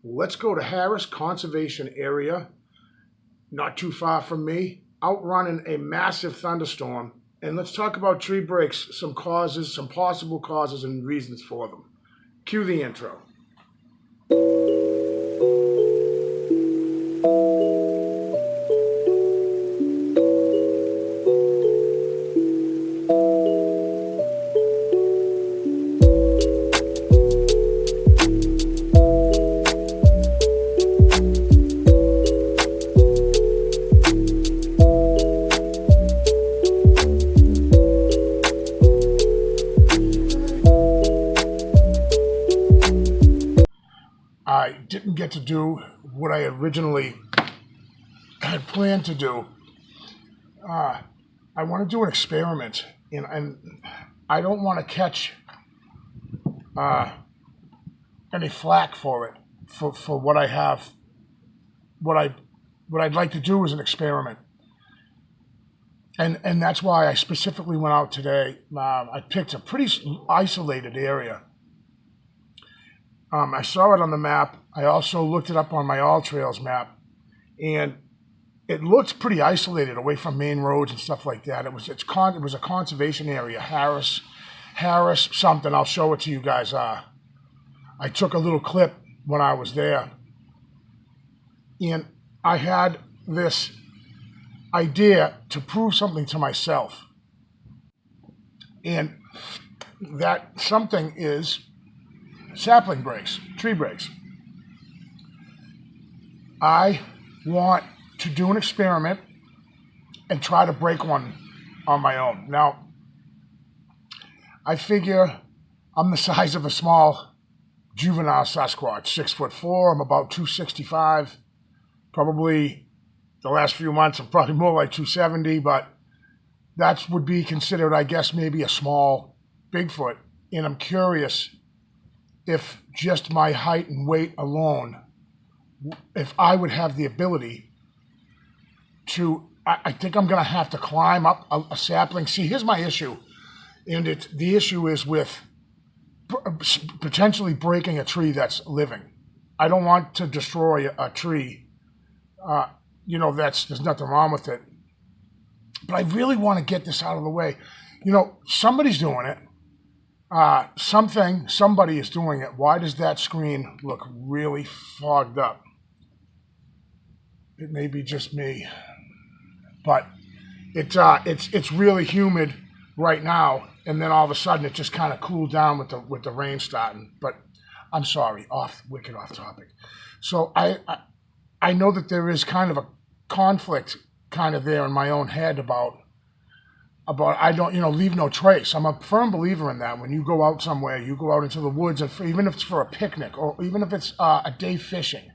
Let's go to Harris Conservation Area, not too far from me, outrunning a massive thunderstorm. And let's talk about tree breaks, some causes, some possible causes and reasons for them. Cue the intro. I didn't get to do what I originally had planned to do. I want to do an experiment, and I don't want to catch any flack for it, for what I have. What I'd like to do is an experiment, and that's why I specifically went out today. I picked a pretty isolated area. I saw it on the map. I also looked it up on my All Trails map, and it looked pretty isolated, away from main roads and stuff like that. It was a conservation area, Harris something. I'll show it to you guys. I took a little clip when I was there, and I had this idea to prove something to myself, and that something is sapling breaks, tree breaks. I want to do an experiment and try to break one on my own. Now, I figure I'm the size of a small juvenile Sasquatch, 6'4". I'm about 265. Probably the last few months, I'm probably more like 270, but that would be considered, I guess, maybe a small Bigfoot. And I'm curious if just my height and weight alone, if I would have the ability to, I think I'm going to have to climb up a sapling. See, here's my issue. And the issue is with potentially breaking a tree that's living. I don't want to destroy a tree. There's nothing wrong with it. But I really want to get this out of the way. Somebody's doing it. Somebody is doing it. Why does that screen look really fogged up? It may be just me, but it's really humid right now, and then all of a sudden it just kind of cooled down with the rain starting. But I'm sorry, wicked off topic. So I know that there is kind of a conflict kind of there in my own head about I don't, leave no trace. I'm a firm believer in that. When you go out somewhere, you go out into the woods, and even if it's for a picnic or even if it's a day fishing,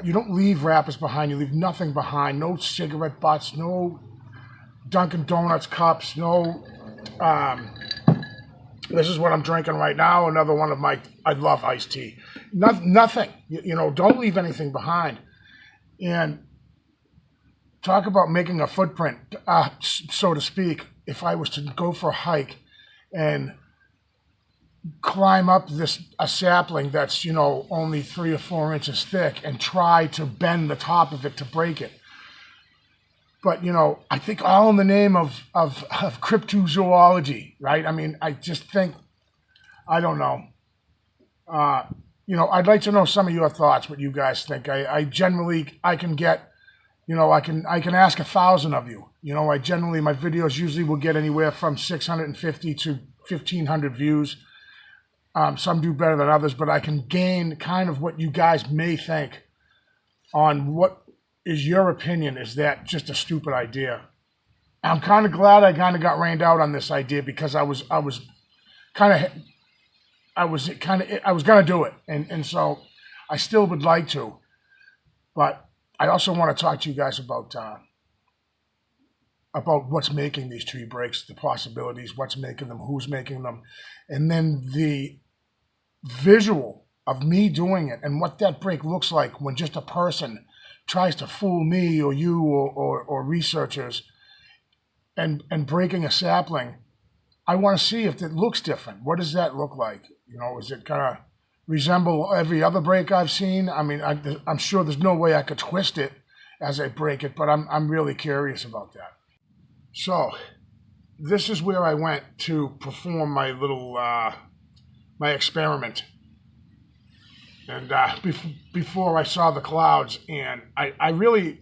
you don't leave wrappers behind. You leave nothing behind. No cigarette butts, no Dunkin' Donuts cups, no. This is what I'm drinking right now. Another one of I love iced tea. Nothing. Don't leave anything behind. And talk about making a footprint, so to speak. If I was to go for a hike and climb up a sapling that's, only 3 or 4 inches thick and try to bend the top of it to break it. But, I think all in the name of cryptozoology, right? I mean, I just think, I don't know. I'd like to know some of your thoughts, what you guys think. I can get, I can ask 1,000 of you. My videos usually will get anywhere from 650 to 1,500 views. Some do better than others, but I can gain kind of what you guys may think on what is your opinion. Is that just a stupid idea? I'm kind of glad I kind of got rained out on this idea, because I was going to do it. And so I still would like to, but I also want to talk to you guys about what's making these tree breaks, the possibilities, what's making them, who's making them, and then the visual of me doing it and what that break looks like when just a person tries to fool me or you or researchers and breaking a sapling. I want to see if it looks different. What does that look like? Is it kind of resemble every other break I've seen. I mean, I'm sure there's no way I could twist it as I break it, but I'm really curious about that. So this is where I went to perform my little my experiment. And before I saw the clouds, and I really,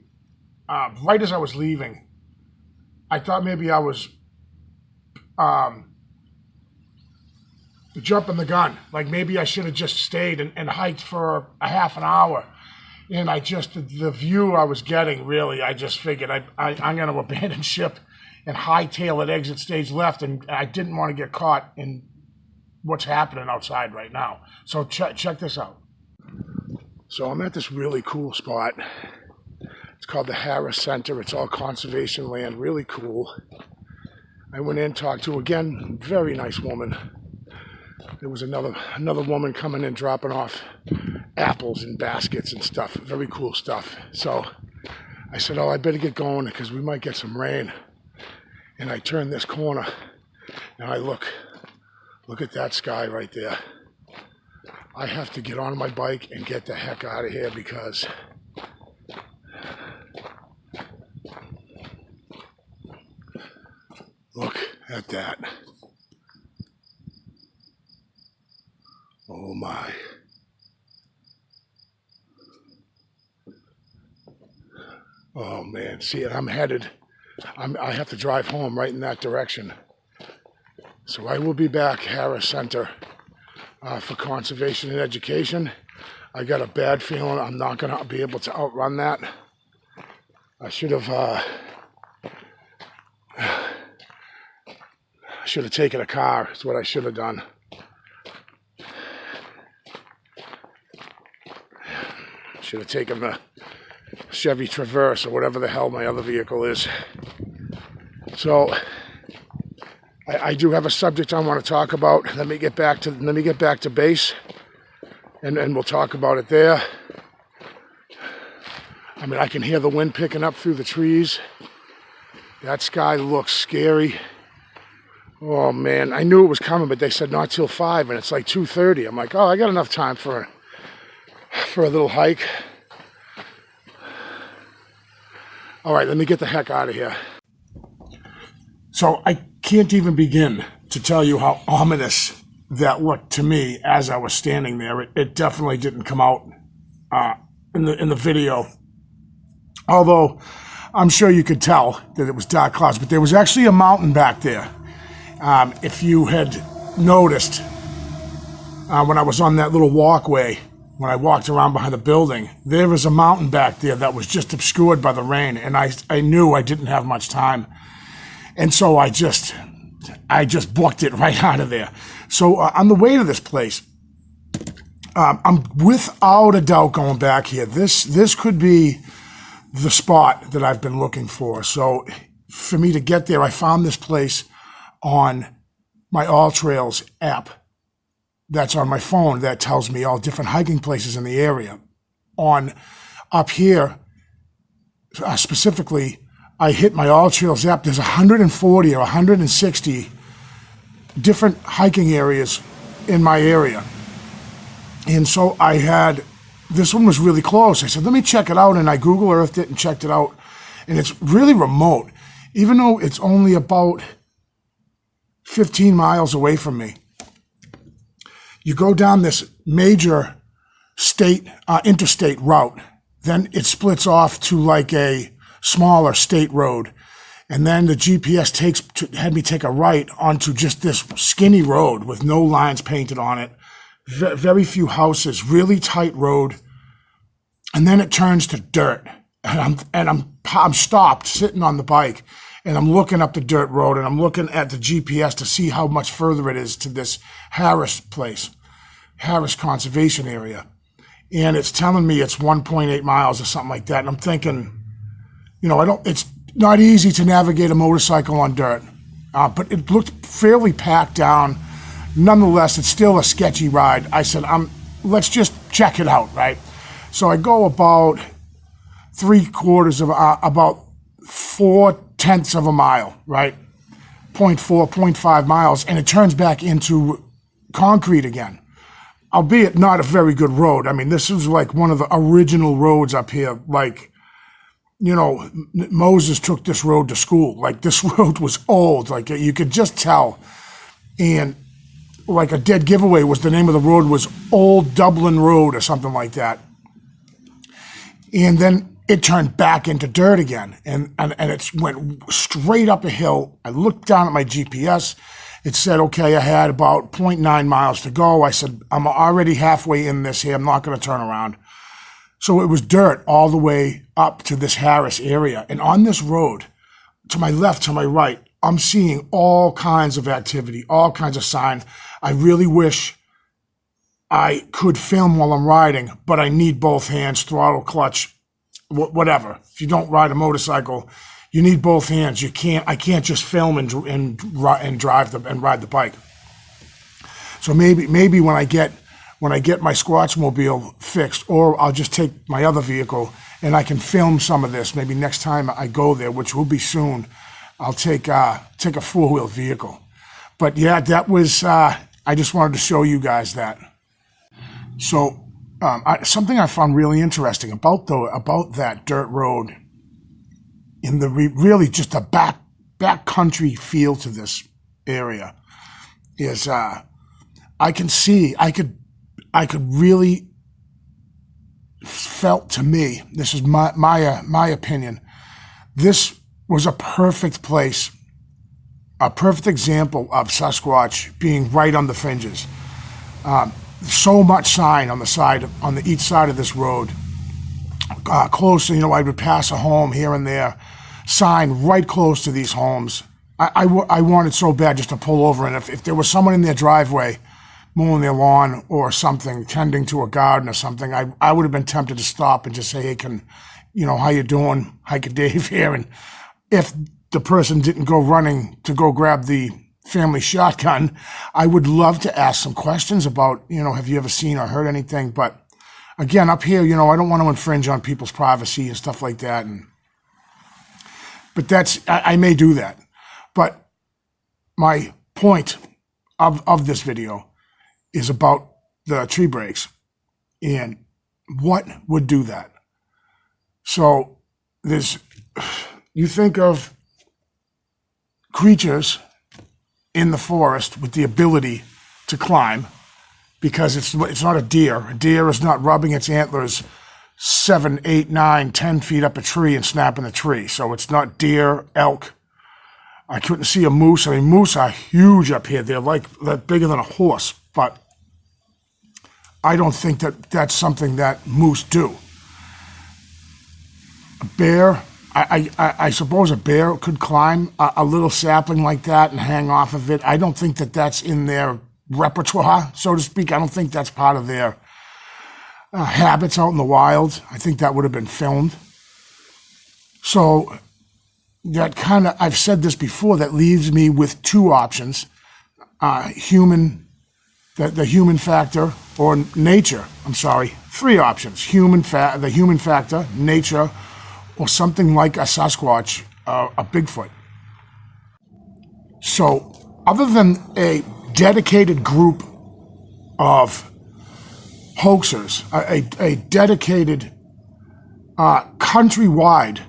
right as I was leaving, I thought maybe I was jumping the gun. Like maybe I should have just stayed and hiked for a half an hour. And the view I was getting, really, I just figured I'm going to abandon ship and hightail at exit stage left. And I didn't want to get caught in what's happening outside right now. So check this out. So I'm at this really cool spot. It's called the Harris Center. It's all conservation land, really cool. I went in, talked to, again, very nice woman. There was another woman coming in, dropping off apples and baskets and stuff. Very cool stuff. So I said, oh, I better get going because we might get some rain. And I turn this corner and I look at that sky right there. I have to get on my bike and get the heck out of here because look at that. Oh my. Oh man, see it, I have to drive home right in that direction. So I will be back, Harris Center, for conservation and education. I got a bad feeling I'm not going to be able to outrun that. I should have taken a car, is what I should have done. Should have taken the Chevy Traverse or whatever the hell my other vehicle is. So I do have a subject I want to talk about. Let me get back to base, and we'll talk about it there. I mean, I can hear the wind picking up through the trees. That sky looks scary. Oh man, I knew it was coming, but they said not till 5, and it's like 2:30. I'm like, oh, I got enough time for a little hike. All right, let me get the heck out of here. So I can't even begin to tell you how ominous that looked to me as I was standing there. It definitely didn't come out in the video, although I'm sure you could tell that it was dark clouds. But there was actually a mountain back there. If you had noticed when I was on that little walkway, when I walked around behind the building, there was a mountain back there that was just obscured by the rain, and I knew I didn't have much time. And so I just booked it right out of there. So on the way to this place, I'm without a doubt going back here. This could be the spot that I've been looking for. So for me to get there, I found this place on my All Trails app that's on my phone that tells me all different hiking places in the area. Up here, specifically, I hit my All Trails app. There's 140 or 160 different hiking areas in my area. And so this one was really close. I said, let me check it out. And I Google Earthed it and checked it out. And it's really remote, even though it's only about 15 miles away from me. You go down this major interstate route, then it splits off to like a smaller state road. And then the GPS had me take a right onto just this skinny road with no lines painted on it. Very few houses, really tight road. And then it turns to dirt. And I'm stopped sitting on the bike, and I'm looking up the dirt road, and I'm looking at the GPS to see how much further it is to this Harris place, Harris Conservation Area. And it's telling me it's 1.8 miles or something like that. And I'm thinking, it's not easy to navigate a motorcycle on dirt, but it looked fairly packed down. Nonetheless, it's still a sketchy ride. I said, let's just check it out, right? So I go about about 0.4 of a mile, right? 0.4, 0.5 miles, and it turns back into concrete again. albeit not a very good road. I mean, this was like one of the original roads up here. Like, you know, Moses took this road to school. Like, this road was old. Like, you could just tell. And like a dead giveaway was the name of the road was Old Dublin Road or something like that. And then it turned back into dirt again. And it went straight up a hill. I looked down at my GPS. It said, okay, I had about 0.9 miles to go. I said, I'm already halfway in this here. I'm not going to turn around. So it was dirt all the way up to this Harris area. And on this road, to my left, to my right, I'm seeing all kinds of activity, all kinds of sign. I really wish I could film while I'm riding, but I need both hands, throttle, clutch, whatever. If you don't ride a motorcycle, you need both hands. I can't just film and drive and ride the bike. So maybe when I get my Squatch mobile fixed, or I'll just take my other vehicle and I can film some of this. Maybe next time I go there, which will be soon, I'll take a 4-wheel vehicle. But yeah, that was, I just wanted to show you guys that. So something I found really interesting about that dirt road, in the really just a back country feel to this area, is I could really felt to me, this is my opinion, this was a perfect place, a perfect example of Sasquatch being right on the fringes. So much sign on each side of this road. Close, you know, I would pass a home here and there, sign right close to these homes. I wanted so bad just to pull over, and if there was someone in their driveway mowing their lawn or something, tending to a garden or something, I would have been tempted to stop and just say, hey, how you doing? Hiker Dave here. And if the person didn't go running to go grab the family shotgun, I would love to ask some questions about, have you ever seen or heard anything? But again, up here, I don't want to infringe on people's privacy and stuff like that. But I may do that. But my point of this video is about the tree breaks and what would do that. So you think of creatures in the forest with the ability to climb, because it's not a deer. A deer is not rubbing its antlers 7, 8, 9, 10 feet up a tree and snapping the tree. So it's not deer, elk. I couldn't see a moose. I mean, moose are huge up here. They're bigger than a horse, but I don't think that's something that moose do. A bear, I suppose a bear could climb a little sapling like that and hang off of it. I don't think that's in their repertoire, so to speak. I don't think that's part of their habits out in the wild. I think that would have been filmed. So that kind of, I've said this before, that leaves me with two options. The human factor, or nature. I'm sorry, three options. The human factor, nature, or something like a Sasquatch, a Bigfoot. So other than a dedicated group of hoaxers, a dedicated countrywide,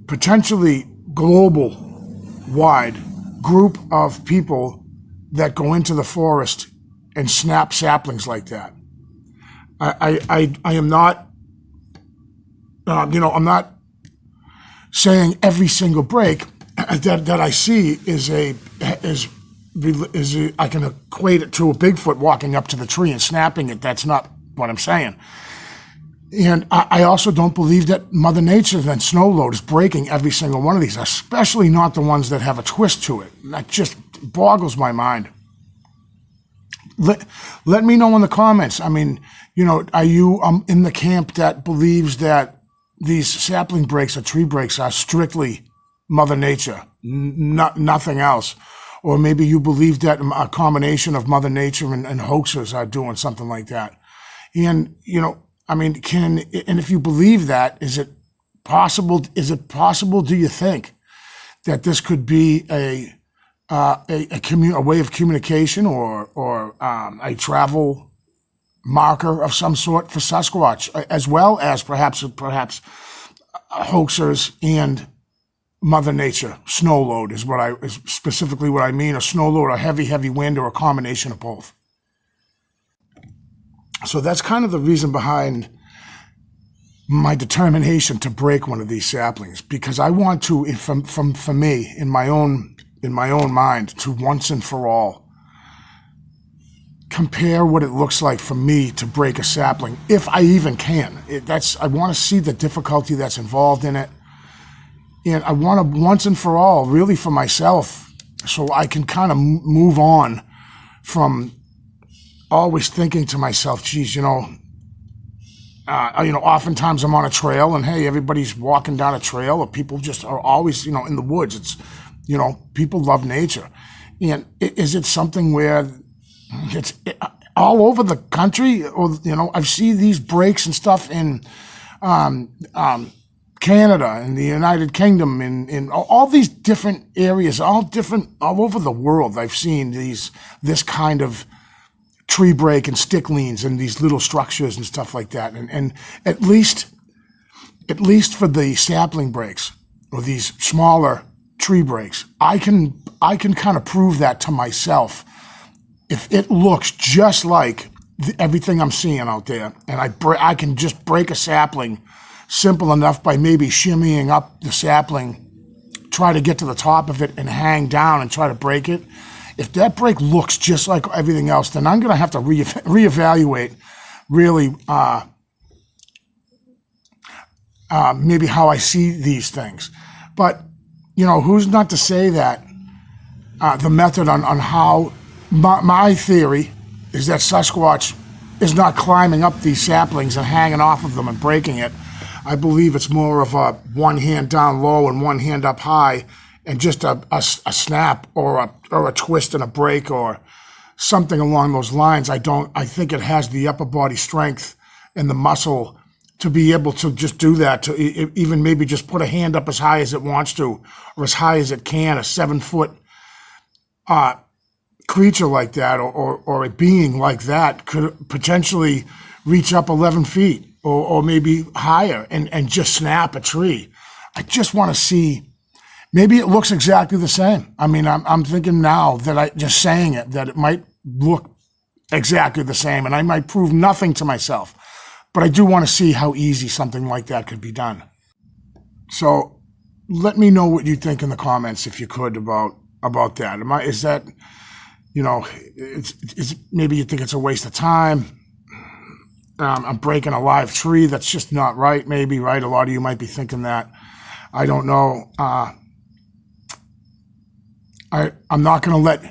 potentially global-wide group of people that go into the forest and snap saplings like that. I am not, I'm not saying every single break that I see is I can equate it to a Bigfoot walking up to the tree and snapping it. That's not what I'm saying. And I also don't believe that Mother Nature and snow load is breaking every single one of these, especially not the ones that have a twist to it. And that just boggles my mind. Let me know in the comments. I mean, are you in the camp that believes that these sapling breaks or tree breaks are strictly Mother Nature, nothing else? Or maybe you believe that a combination of Mother Nature and hoaxers are doing something like that. And, and if you believe that, is it possible, do you think, that this could be a way of communication or a travel marker of some sort for Sasquatch, as well as perhaps hoaxers and Mother Nature. Snow load is specifically what I mean. A snow load, a heavy wind, or a combination of both. So that's kind of the reason behind my determination to break one of these saplings, because I want to, for me, in my own mind, to once and for all compare what it looks like for me to break a sapling, if I even can. I want to see the difficulty that's involved in it, and I want to once and for all, really for myself, so I can kind of move on from always thinking to myself, geez, oftentimes I'm on a trail and hey, everybody's walking down a trail, or people just are always, in the woods. It's, people love nature. And is it something where it's all over the country? Or, I've seen these breaks and stuff in Canada and the United Kingdom, in all these different areas, all over the world. I've seen this kind of tree break and stick leans and these little structures and stuff like that. And at least for the sapling breaks or these smaller tree breaks, I can kind of prove that to myself. If it looks just like everything I'm seeing out there, and I can just break a sapling simple enough by maybe shimmying up the sapling, try to get to the top of it and hang down and try to break it. If that break looks just like everything else, then I'm going to have to reevaluate really maybe how I see these things. But, who's not to say that the method on how my theory is that Sasquatch is not climbing up these saplings and hanging off of them and breaking it. I believe it's more of a one hand down low and one hand up high, and just a snap or a twist and a break or something along those lines. I think it has the upper body strength and the muscle to be able to just do that, to even maybe just put a hand up as high as it wants to, or as high as it can. A 7-foot creature like that, or a being like that, could potentially reach up 11 feet or maybe higher and just snap a tree. I just want to see. Maybe it looks exactly the same. I mean, I'm thinking now that just saying it, that it might look exactly the same, and I might prove nothing to myself. But I do want to see how easy something like that could be done. So let me know what you think in the comments, if you could, about that. Is that, it's maybe you think it's a waste of time. I'm breaking a live tree. That's just not right, maybe, right? A lot of you might be thinking that. I don't know. I'm not going to let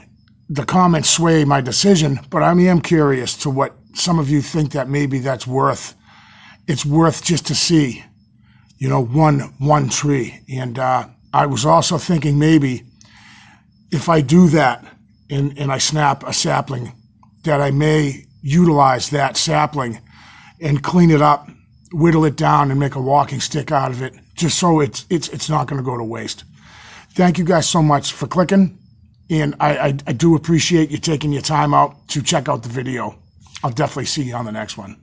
the comments sway my decision, but I am curious to what some of you think that maybe it's worth just to see, one tree. And I was also thinking maybe if I do that and I snap a sapling, that I may utilize that sapling and clean it up, whittle it down, and make a walking stick out of it, just so it's not going to go to waste. Thank you guys so much for clicking, and I do appreciate you taking your time out to check out the video. I'll definitely see you on the next one.